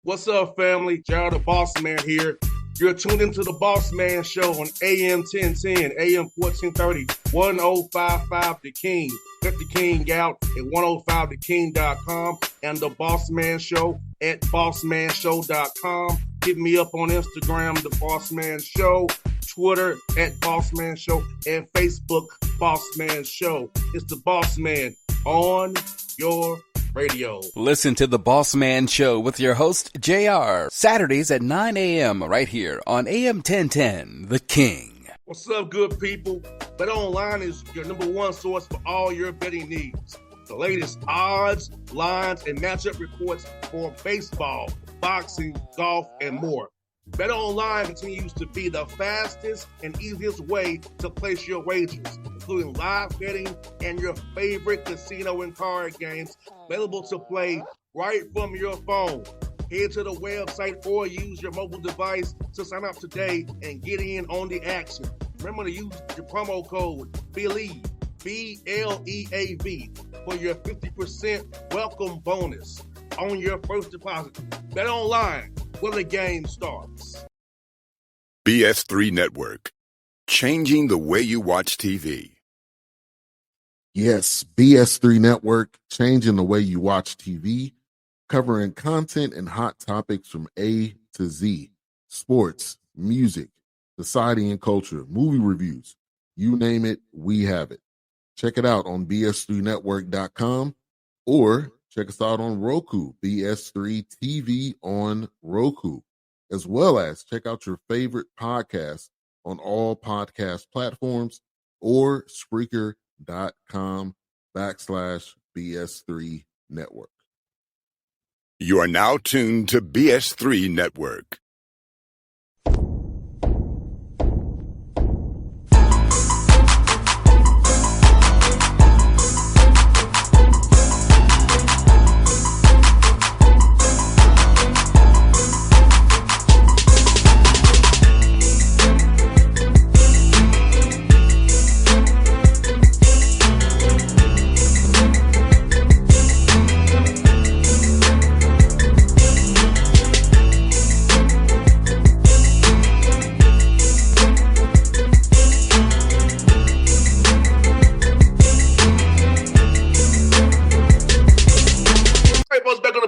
What's up, family? Gerald the Bossman here. You're tuned into the Bossman Show on AM 1010, AM 1430, 1055 The King. Let the King out at 105theking.com and the Bossman Show at bossmanshow.com. Hit me up on Instagram, The Bossman Show, Twitter at Bossman Show, and Facebook, Bossman Show. It's the Bossman on your radio. Listen to the Bossman Show with your host, JR, Saturdays at 9 a.m. right here on AM 1010, The King. What's up, good people? BetOnline is your number one source for all your betting needs. The latest odds, lines, and matchup reports for baseball, boxing, golf, and more. BetOnline continues to be the fastest and easiest way to place your wagers, including live betting and your favorite casino and card games available to play right from your phone. Head to the website or use your mobile device to sign up today and get in on the action. Remember to use your promo code BELIEVE, B-L-E-A-V, for your 50% welcome bonus on your first deposit. BetOnline, where the game starts. BS3 Network, changing the way you watch TV. Yes, BS3 Network, changing the way you watch TV, covering content and hot topics from A to Z, sports, music, society and culture, movie reviews, you name it, we have it. Check it out on bs3network.com or check us out on Roku, BS3 TV on Roku, as well as check out your favorite podcast on all podcast platforms or Spreaker.com/BS3 Network. You are now tuned to BS3 Network.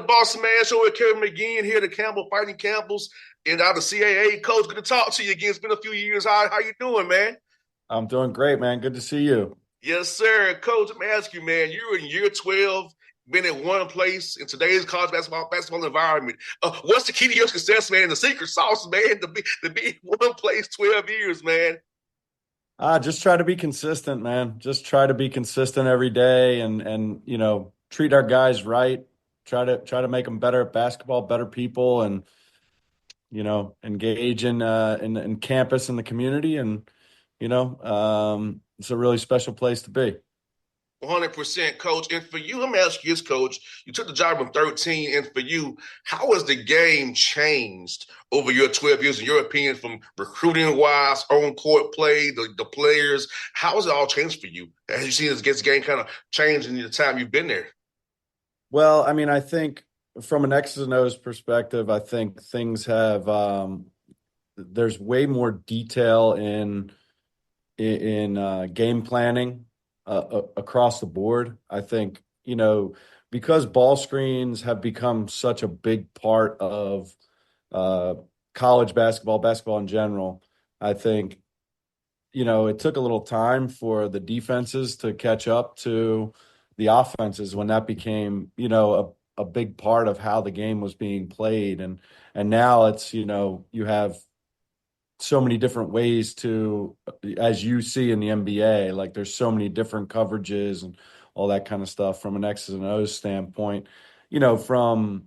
Bossman Show with Kevin McGeehan here, the Campbell Fighting Campbells, and out of CAA. Coach, good to talk to you again. It's been a few years. How you doing, man? I'm doing great, man. Good to see you. Yes, sir. Coach, let me ask you, man, you're in year 12, been at one place in today's college basketball environment. What's the key to your success, man? The secret sauce, man, to be one place 12 years, man. Just try to be consistent, man. Just try to be consistent every day and treat our guys right. Try to make them better at basketball, better people, and engage in campus and the community, and it's a really special place to be. 100%, Coach. And for you, let me ask you this, Coach. You took the job in 13, and for you, how has the game changed over your 12 years, in your opinion, from recruiting-wise, on-court play, the players? How has it all changed for you? Have you seen this game kind of change in the time you've been there? Well, I mean, I think from an X's and O's perspective, I think things have there's way more detail in game planning across the board. I think, because ball screens have become such a big part of college basketball in general, I think, it took a little time for the defenses to catch up to the offenses when that became, a big part of how the game was being played. And now it's, you have so many different ways to, as you see in the NBA, like there's so many different coverages and all that kind of stuff from an X's and O's standpoint. From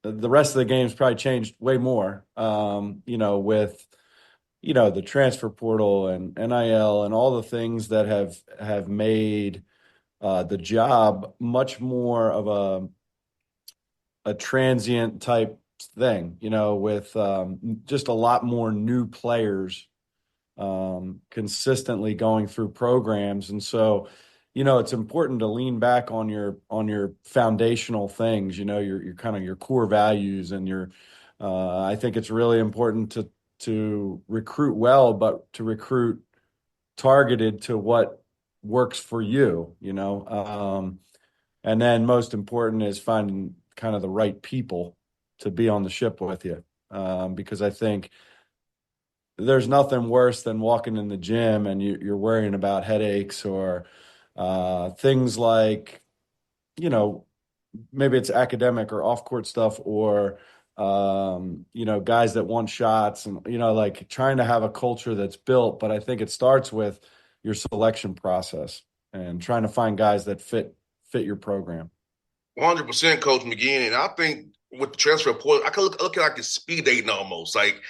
the rest of the game's probably changed way more, with, the transfer portal and NIL and all the things that have made the job much more of a transient type thing, with just a lot more new players consistently going through programs. And so, it's important to lean back on your foundational things, your kind of your core values and I think it's really important to recruit well, but to recruit targeted to what works for you, and then most important is finding kind of the right people to be on the ship with you. Because I think there's nothing worse than walking in the gym and you're worrying about headaches or things like, you know, maybe it's academic or off court stuff or, guys that want shots and, like trying to have a culture that's built. But I think it starts with your selection process and trying to find guys that fit your program. 100%, Coach McGeehan. And I think with the transfer portal, I can look at it like it's speed dating almost. Like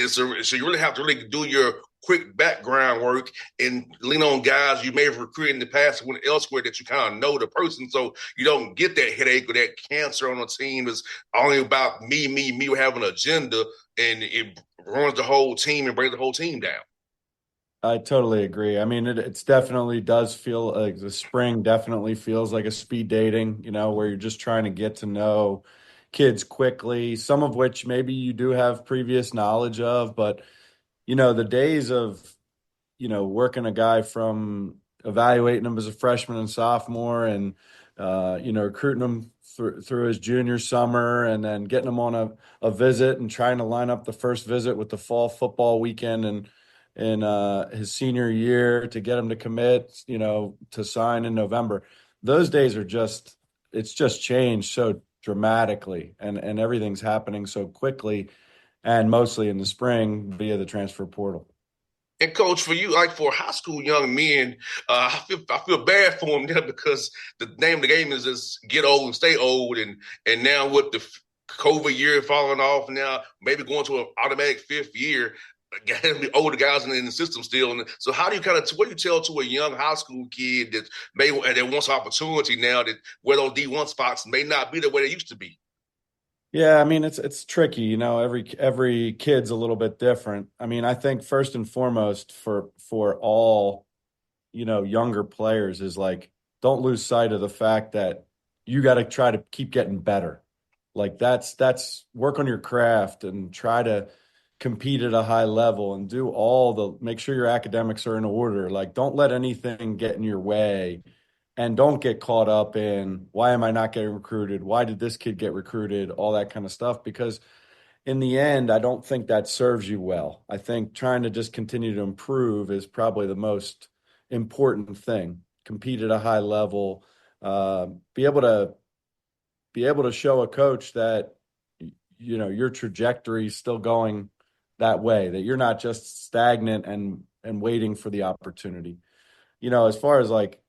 so you really have to really do your quick background work and lean on guys you may have recruited in the past and went elsewhere that you kind of know the person, so you don't get that headache or that cancer on a team that's only about me. We have an agenda and it ruins the whole team and brings the whole team down. I totally agree. I mean, it's definitely does feel like the spring definitely feels like a speed dating, where you're just trying to get to know kids quickly, some of which maybe you do have previous knowledge of, but the days of, working a guy from evaluating him as a freshman and sophomore and, recruiting him through his junior summer and then getting him on a visit and trying to line up the first visit with the fall football weekend and in his senior year to get him to commit, to sign in November. Those days it's just changed so dramatically and everything's happening so quickly and mostly in the spring via the transfer portal. And coach, for you, like for high school young men, I feel bad for them now because the name of the game is just get old and stay old, and now with the COVID year falling off, now maybe going to an automatic fifth year, the older guys in the system still. And so, how do you what do you tell to a young high school kid that wants opportunity now that where those D1 spots may not be the way they used to be? Yeah, I mean it's tricky, every kid's a little bit different. I mean, I think first and foremost for all, younger players is like don't lose sight of the fact that you got to try to keep getting better. Like that's work on your craft and try to compete at a high level and make sure your academics are in order. Like don't let anything get in your way. And don't get caught up in why am I not getting recruited? Why did this kid get recruited? All that kind of stuff. Because in the end, I don't think that serves you well. I think trying to just continue to improve is probably the most important thing. Compete at a high level, be able to show a coach that your trajectory is still going that way, that you're not just stagnant and waiting for the opportunity. As far as like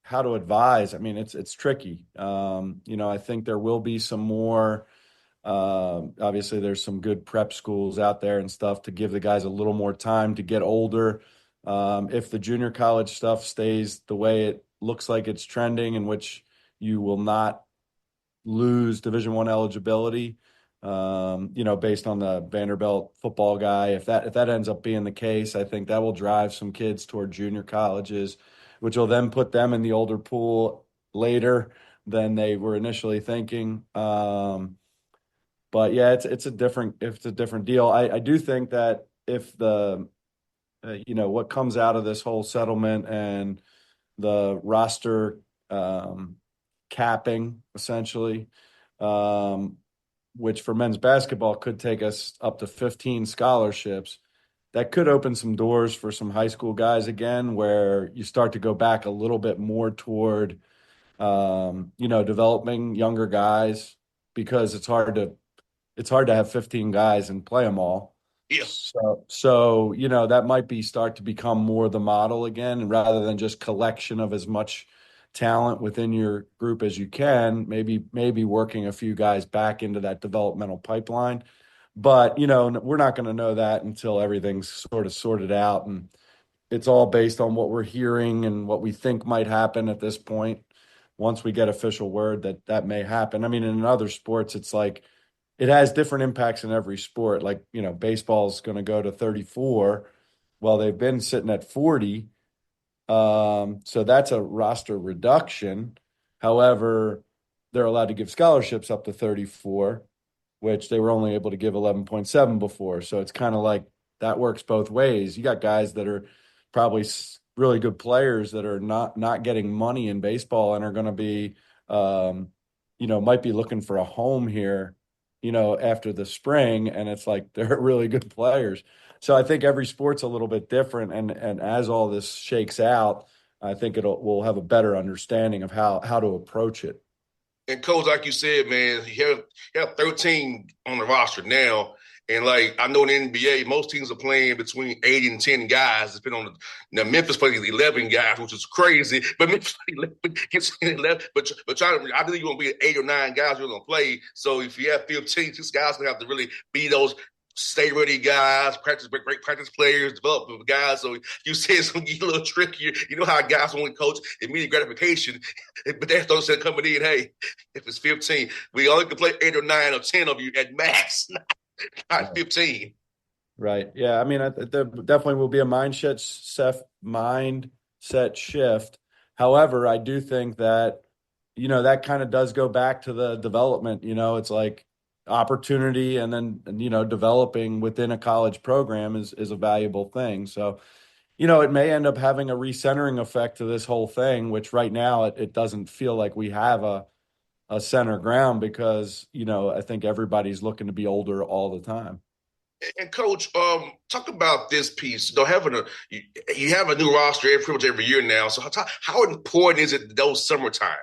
how to advise, I mean, it's tricky. I think there will be some more. Obviously, there's some good prep schools out there and stuff to give the guys a little more time to get older. If the junior college stuff stays the way it looks like it's trending, in which you will not lose Division I eligibility, based on the Vanderbilt football guy. If that ends up being the case, I think that will drive some kids toward junior colleges, which will then put them in the older pool later than they were initially thinking. But yeah, it's a different deal. I do think that if the what comes out of this whole settlement and the roster capping essentially, which for men's basketball could take us up to 15 scholarships, that could open some doors for some high school guys again, where you start to go back a little bit more toward, developing younger guys, because it's hard to have 15 guys and play them all. Yeah. So that might start to become more the model again, and rather than just collection of as much talent within your group as you can, maybe working a few guys back into that developmental pipeline. But, we're not going to know that until everything's sort of sorted out. And it's all based on what we're hearing and what we think might happen at this point. Once we get official word that may happen. I mean, in other sports, it's like it has different impacts in every sport. Like, baseball's going to go to 34. Well, they've been sitting at 40. So that's a roster reduction. However, they're allowed to give scholarships up to 34, which they were only able to give 11.7 before. So it's kind of like that works both ways. You got guys that are probably really good players that are not getting money in baseball and are going to be, might be looking for a home here, after the spring. And it's like they're really good players. So I think every sport's a little bit different, and as all this shakes out, I think we'll have a better understanding of how to approach it. And coach, like you said, man, you have 13 on the roster now. And like I know in the NBA, most teams are playing between 8 and 10 guys, depending on the Memphis plays 11 guys, which is crazy. But Memphis 11 gets 11. But I think you're gonna be 8 or 9 guys you're gonna play. So if you have 15, these guys gonna have to really be those stay ready guys, great practice players, develop guys. So you say it's gonna get a little trickier. You know how guys only coach immediate gratification, but that's those that coming in, hey, if it's 15, we only can play 8 or 9 or 10 of you at max, not 15. Right. Yeah. I mean, there definitely will be a mindset shift. However, I do think that, that kind of does go back to the development. It's like opportunity, and then, developing within a college program is a valuable thing. So, it may end up having a recentering effect to this whole thing, which right now it doesn't feel like we have a center ground because, I think everybody's looking to be older all the time. And coach, talk about this piece. You have a new roster pretty much every year now. So how important is it those summertime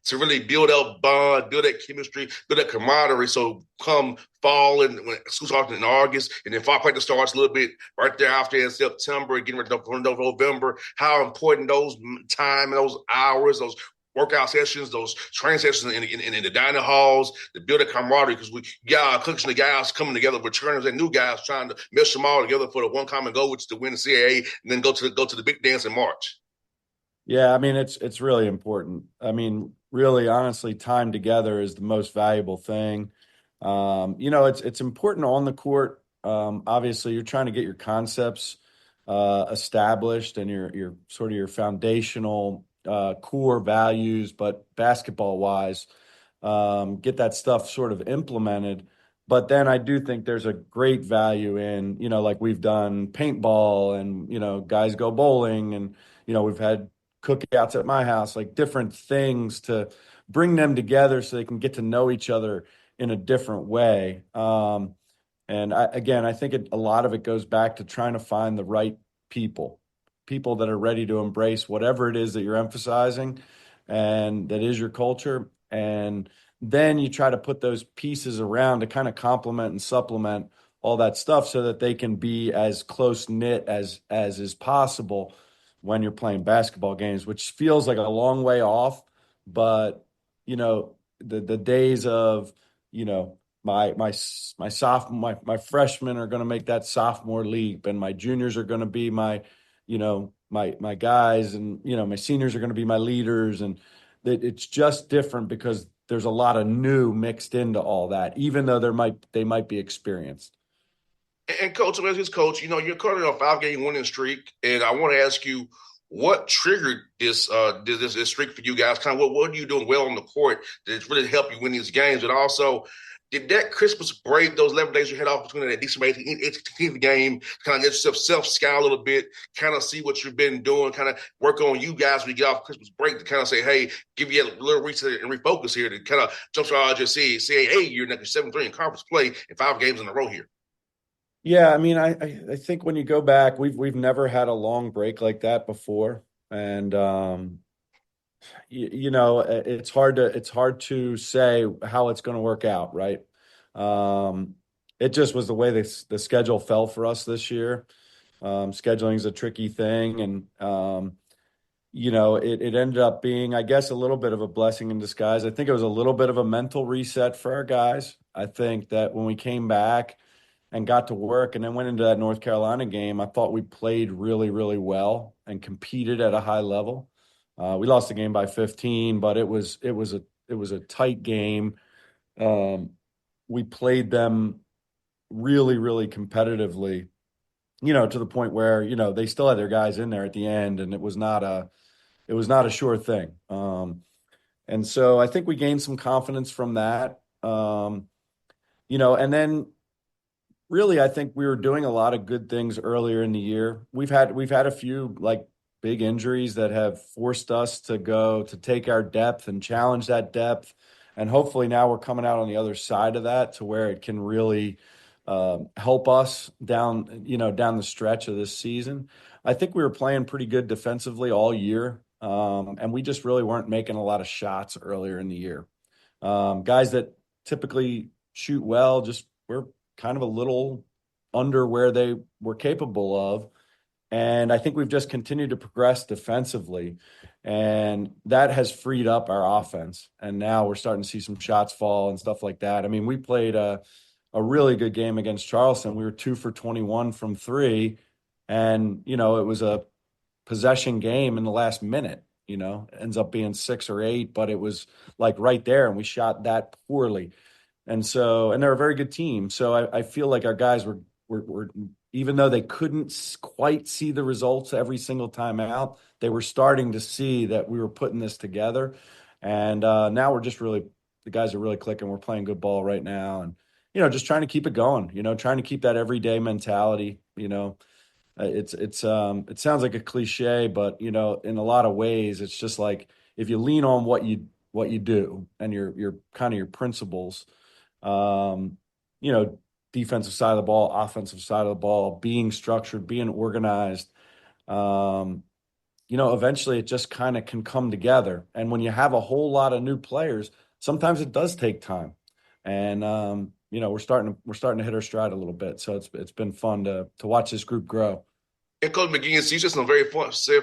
to really build up bond, build that chemistry, build that camaraderie? So come fall and when school starts in August, and then fall practice starts a little bit right there after in September, getting ready for November. How important those time and those hours, those workout sessions, those training sessions in the dining halls, to build a camaraderie, because we got collection of guys coming together, returners and new guys trying to mesh them all together for the one common goal, which is to win the CAA and then go to the big dance in March. Yeah, I mean it's really important. I mean, really, honestly, time together is the most valuable thing. It's important on the court. Obviously, you're trying to get your concepts established and your sort of your foundational core values, but basketball wise, get that stuff sort of implemented. But then I do think there's a great value in, like we've done paintball and, guys go bowling and, we've had cookouts at my house, like different things to bring them together so they can get to know each other in a different way. I think a lot of it goes back to trying to find the right people that are ready to embrace whatever it is that you're emphasizing and that is your culture. And then you try to put those pieces around to kind of complement and supplement all that stuff so that they can be as close knit as is possible when you're playing basketball games, which feels like a long way off. But, the days of, my freshmen are going to make that sophomore leap, and my juniors are going to be my guys, and my seniors are going to be my leaders, and it's just different because there's a lot of new mixed into all that, even though they might be experienced. And coach, as his coach, you're currently on a 5-game winning streak, and I want to ask you what triggered this streak for you guys. Kind of what are you doing well on the court that really help you win these games, and also, did that Christmas break, those 11 days you had off between that December 18th game, kind of let yourself self-scout a little bit, kind of see what you've been doing, kind of work on you guys when you get off Christmas break to kind of say, hey, give you a little reset and refocus here to kind of jumpstart just say, hey, you're next 7-3 in conference play in 5 games in a row here. Yeah, I mean, I think when you go back, we've never had a long break like that before, and it's hard to say how it's going to work out, right? It just was the way the schedule fell for us this year. Scheduling is a tricky thing, and it ended up being, I guess, a little bit of a blessing in disguise. I think it was a little bit of a mental reset for our guys. I think that when we came back and got to work and then went into that North Carolina game, I thought we played really, really well and competed at a high level. We lost the game by 15, but it was a tight game. We played them really, really competitively. to the point where, they still had their guys in there at the end, and it was not a sure thing. And so I think we gained some confidence from that. And then really, I think we were doing a lot of good things earlier in the year. We've had a few like big injuries that have forced us to take our depth and challenge that depth. And hopefully now we're coming out on the other side of that to where it can really help us down the stretch of this season. I think we were playing pretty good defensively all year. And we just really weren't making a lot of shots earlier in the year. Guys that typically shoot well, just we're kind of a little under where they were capable of. And I think we've just continued to progress defensively. And that has freed up our offense. And now we're starting to see some shots fall and stuff like that. I mean, we played a really good game against Charleston. We were 2 for 21 from 3. And, it was a possession game in the last minute. Ends up being 6 or 8, but it was like right there, and we shot that poorly. And they're a very good team. So I feel like our guys were even though they couldn't quite see the results every single time out, they were starting to see that we were putting this together. And now the guys are really clicking. We're playing good ball right now, and just trying to keep it going. Trying to keep that everyday mentality. It sounds like a cliche, but in a lot of ways, it's just like if you lean on what you do and your kind of your principles, defensive side of the ball, offensive side of the ball, being structured, being organized, eventually it just kind of can come together. And when you have a whole lot of new players, sometimes it does take time. And we're starting to hit our stride a little bit. So it's been fun to watch this group grow. And Coach McGeehan, you said something very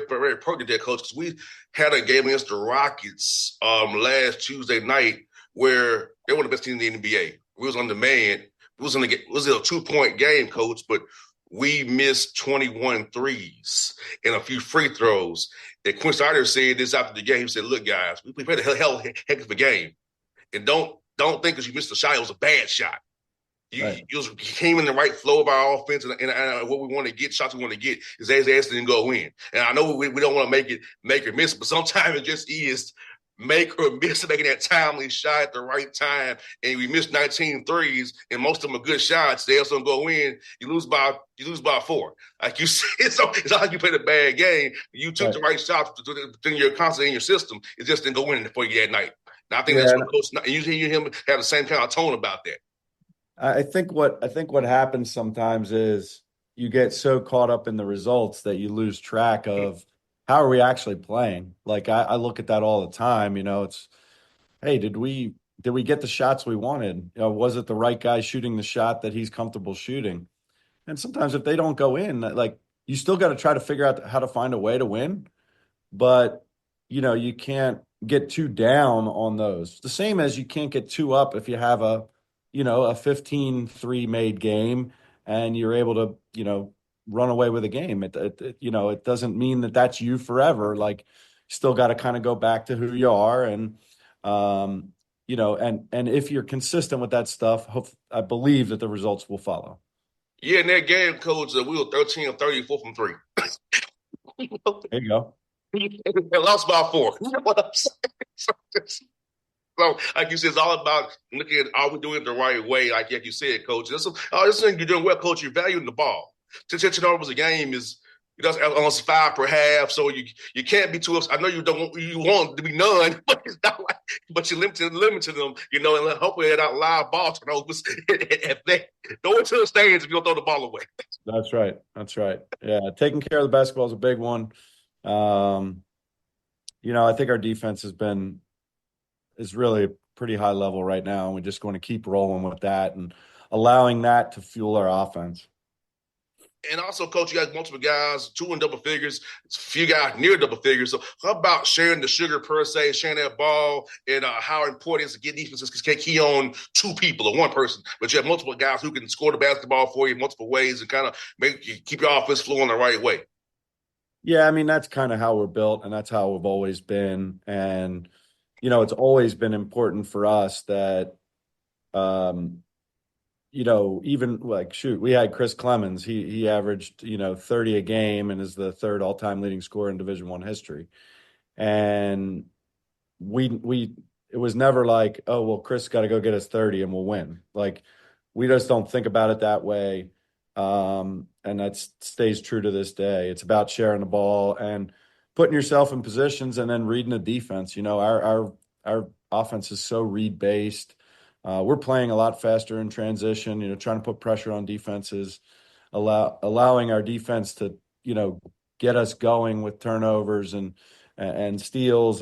very pertinent there, Coach, because we had a game against the Rockets last Tuesday night where they were the best team in the NBA. We was on demand. It was a 2-point game, Coach, but we missed 21 threes and a few free throws. And Quinn Snyder said this after the game. He said, "Look, guys, we played a heck of a game, and don't think because you missed a shot, it was a bad shot. You came in the right flow of our offense, and what we want to get, shots we want to get, is as didn't go in. And I know we don't want to make or miss, but sometimes it just is make or miss making that timely shot at the right time. And we missed 19 threes, and most of them are good shots. They also go in. You lose by 4. Like you said, so it's not like you played a bad game. You took the right shots within your concept in your system. It just didn't go in for you that night. And I think that's what Coach. And you hear him have the same kind of tone about that. I think what happens sometimes is you get so caught up in the results that you lose track of how are we actually playing. Like I look at that all the time. It's, hey, did we get the shots we wanted? Was it the right guy shooting the shot that he's comfortable shooting? And sometimes if they don't go in, like you still got to try to figure out how to find a way to win, but you can't get too down on those. The same as you can't get too up if you have a 15-3 made game and you're able to, run away with a game. It doesn't mean that that's you forever. Like still got to kind of go back to who you are. And, and if you're consistent with that stuff, I believe that the results will follow. Yeah, in that game, Coach, we were 13 of 34 from 3. There you go. Lost by 4. You know what I'm saying? So, like you said, it's all about looking at are we doing it the right way, like you said, Coach. This thing you're doing well, Coach. You're valuing the ball. Turnovers a game is almost 5 per half, so you can't be too upset. I know you want to be none, but it's not like, but you're limited them, and hopefully they're not live ball turnovers. If they throw it to the stands if you don't throw the ball away. That's right. Yeah, taking care of the basketball is a big one. I think our defense is really a pretty high level right now, and we're just going to keep rolling with that and allowing that to fuel our offense. And also, Coach, you got multiple guys, 2 in double figures, a few guys near double figures. So how about sharing the sugar per se, sharing that ball, and how important it is to get defenses because can't key on 2 people or 1 person, but you have multiple guys who can score the basketball for you in multiple ways and kind of keep your offense flowing the right way. Yeah, I mean, that's kind of how we're built, and that's how we've always been. And it's always been important for us that, even like, shoot, we had Chris Clemens. He averaged, 30 a game and is the third all-time leading scorer in Division I history. And we it was never like, oh, well, Chris got to go get us 30 and we'll win. Like, we just don't think about it that way. And that stays true to this day. It's about sharing the ball and putting yourself in positions and then reading the defense. Our offense is so read based. We're playing a lot faster in transition, trying to put pressure on defenses, allowing our defense to, get us going with turnovers and steals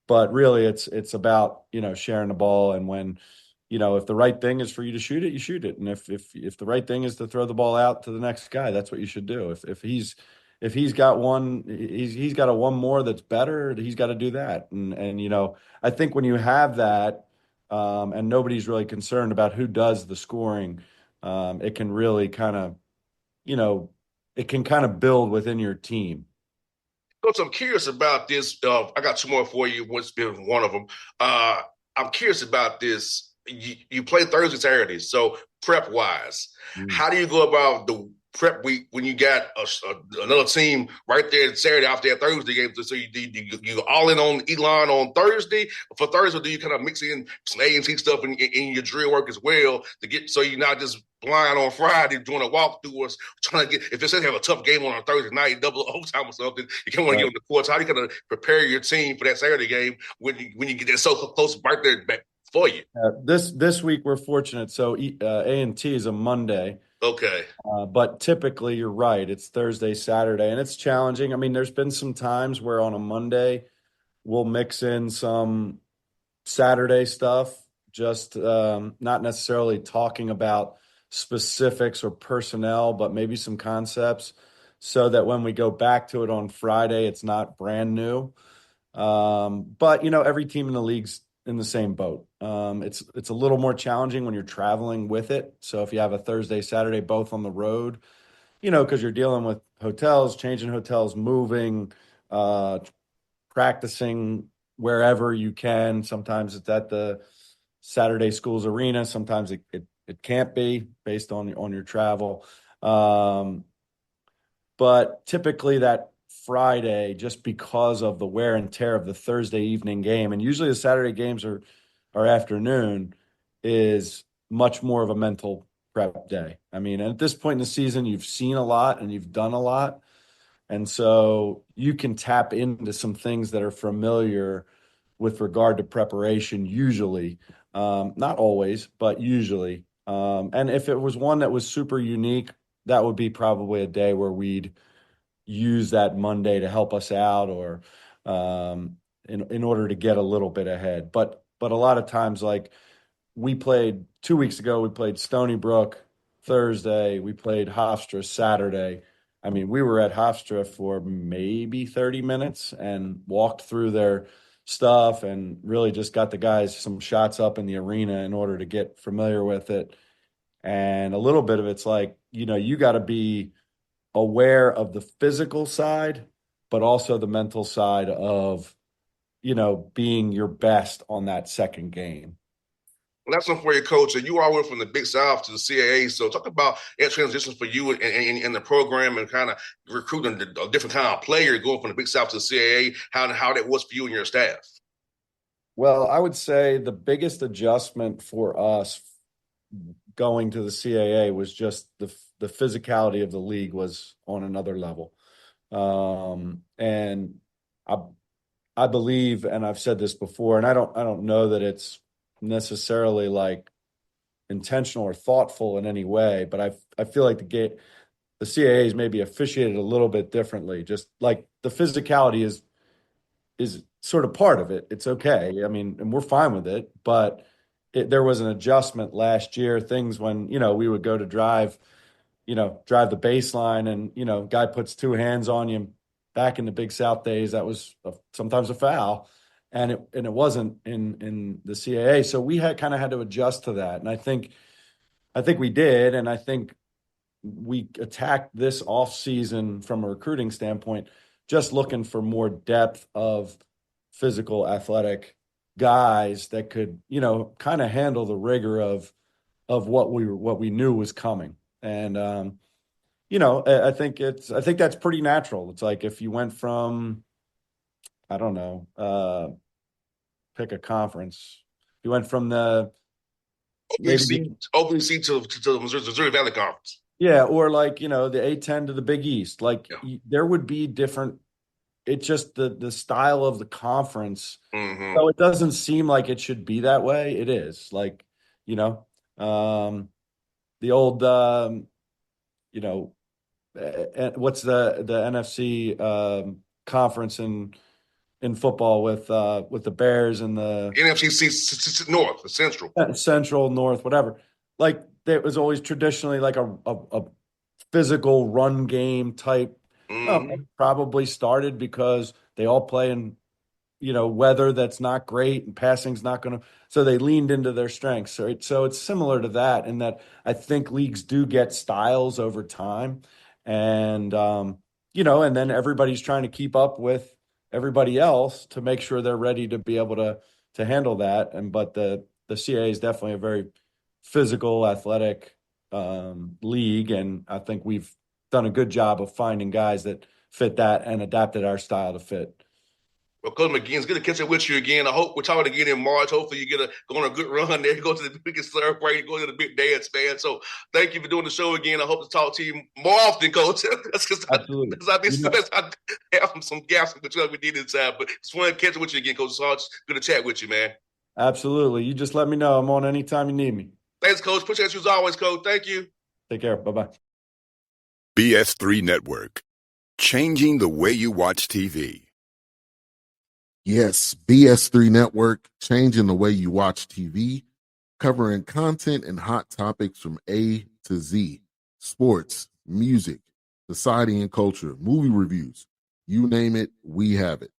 but really it's about, sharing the ball. And when, if the right thing is for you to shoot it, you shoot it. And if the right thing is to throw the ball out to the next guy, that's what you should do. If he's got he's got a one more that's better, he's got to do that. And I think when you have that, and nobody's really concerned about who does the scoring, it can really kind of, it can kind of build within your team. Coach, I'm curious about this. I got two more for you. What's been one of them? I'm curious about this. You play Thursday, Saturday, so prep wise, how do you go about the prep week when you got another team right there Saturday after that Thursday game? So you all in on Elon on Thursday. For Thursday, do you kind of mix in some A&T stuff in your drill work as well to get so you're not just blind on Friday doing a walkthrough or trying to get, if it says have a tough game on a Thursday night, double overtime or something, you can't want to get on the court. So how do you kind of prepare your team for that Saturday game when you get that so close right there back for you? This week we're fortunate. So A&T is a Monday. Okay. But typically you're right. It's Thursday, Saturday, and it's challenging. I mean, there's been some times where on a Monday we'll mix in some Saturday stuff, just not necessarily talking about specifics or personnel, but maybe some concepts so that when we go back to it on Friday, it's not brand new. But, every team in the league's in the same boat. It's a little more challenging when you're traveling with it. So if you have a Thursday, Saturday, both on the road, because you're dealing with hotels, changing hotels, moving, practicing wherever you can. Sometimes it's at the Saturday Schools Arena. Sometimes it can't be based on your travel. But typically that Friday, just because of the wear and tear of the Thursday evening game, and usually the Saturday games are afternoon, is much more of a mental prep day. I mean, at this point in the season, you've seen a lot and you've done a lot. And so you can tap into some things that are familiar with regard to preparation, usually. Not always, but usually. And if it was one that was super unique, that would be probably a day where we'd use that Monday to help us out or in order to get a little bit ahead. But a lot of times, like we played 2 weeks ago, we played Stony Brook Thursday, we played Hofstra Saturday. I mean, we were at Hofstra for maybe 30 minutes and walked through their stuff and really just got the guys some shots up in the arena in order to get familiar with it. And a little bit of it's like, you got to be aware of the physical side, but also the mental side of, being your best on that second game. Well, that's one for your coach. And you all went from the Big South to the CAA. So talk about that transition for you in the program and kind of recruiting a different kind of player going from the Big South to the CAA, how that was for you and your staff. Well, I would say the biggest adjustment for us going to the CAA was just the physicality of the league was on another level. And I believe, and I've said this before, and I don't know that it's necessarily like intentional or thoughtful in any way, but I feel like the CAA is maybe officiated a little bit differently. Just like the physicality is sort of part of it. It's okay. I mean, and we're fine with it, but there was an adjustment last year. Things when, we would go to drive the baseline and, guy puts two hands on you. Back in the Big South days, that was sometimes a foul, and it wasn't in the CAA. So we had to adjust to that. And I think we did. And I think we attacked this off season from a recruiting standpoint, just looking for more depth of physical athletic guys that could, kind of handle the rigor of of what we knew was coming. And I think that's pretty natural. It's like if you went from, I don't know, pick a conference. You went from the OVC to the Missouri Valley Conference. Yeah, or like, the A10 to the Big East. Like there would be different. It's just the style of the conference. Mm-hmm. So it doesn't seem like it should be that way. It is like, the old, what's the NFC conference in football with the Bears and the NFC North, the Central North, whatever. Like there was always traditionally like a physical run game type. Mm-hmm. Probably started because they all play in, weather that's not great and passing's not going to. So they leaned into their strengths. So it's similar to that in that I think leagues do get styles over time, and and then everybody's trying to keep up with everybody else to make sure they're ready to be able to handle that. But the CAA is definitely a very physical, athletic league, and I think we've done a good job of finding guys that fit that and adapted our style to fit. Well, Coach McGeehan, it's good to catch up with you again. I hope we're talking again in March. Hopefully you go on a good run there. You go to the biggest celebrate, go to the big dance, man. So thank you for doing the show again. I hope to talk to you more often, Coach. That's because I have some gaps like we did inside. But it's fun catching with you again, Coach. So it's good to chat with you, man. Absolutely. You just let me know. I'm on anytime you need me. Thanks, Coach. Appreciate you as always, Coach. Thank you. Take care. Bye-bye. BS3 Network, changing the way you watch TV. Yes, BS3 Network, changing the way you watch TV, covering content and hot topics from A to Z, sports, music, society and culture, movie reviews, you name it, we have it.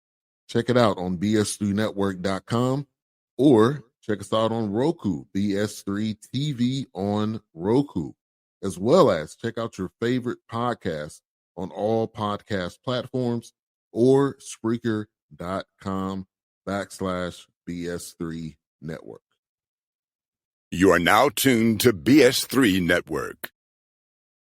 Check it out on bs3network.com or check us out on Roku, BS3 TV on Roku, as well as check out your favorite podcast on all podcast platforms or Spreaker.com/BS3 Network. You are now tuned to BS3 Network.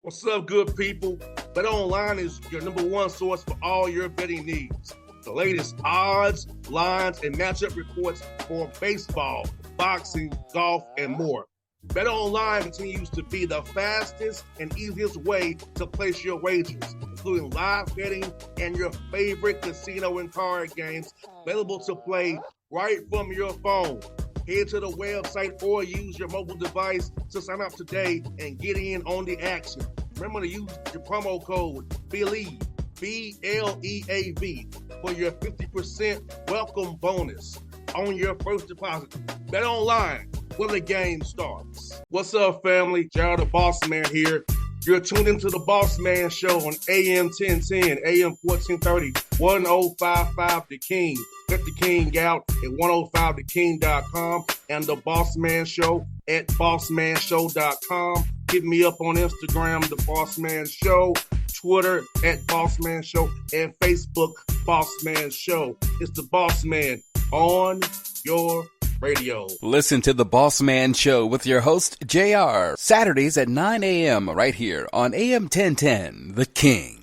What's up, good people? Bet Online is your number one source for all your betting needs. The latest odds, lines, and matchup reports for baseball, boxing, golf, and more. Bet Online continues to be the fastest and easiest way to place your wagers, including live betting and your favorite casino and card games available to play right from your phone. Head to the website or use your mobile device to sign up today and get in on the action. Remember to use your promo code BELIEVE, BLEAV, for your 50% welcome bonus on your first deposit. Bet Online, where the game starts. What's up, family? Jared the Bossman here. You're tuned into the Bossman Show on AM 1010, AM 1430, 1055 The King. Let the King out at 105theking.com and the Bossman Show at bossmanshow.com. Hit me up on Instagram, The Bossman Show, Twitter at Bossman Show, and Facebook, Bossman Show. It's the Bossman on your radio. Listen to the Bossman Show with your host, JR, Saturdays at 9 a.m. right here on AM 1010, The King.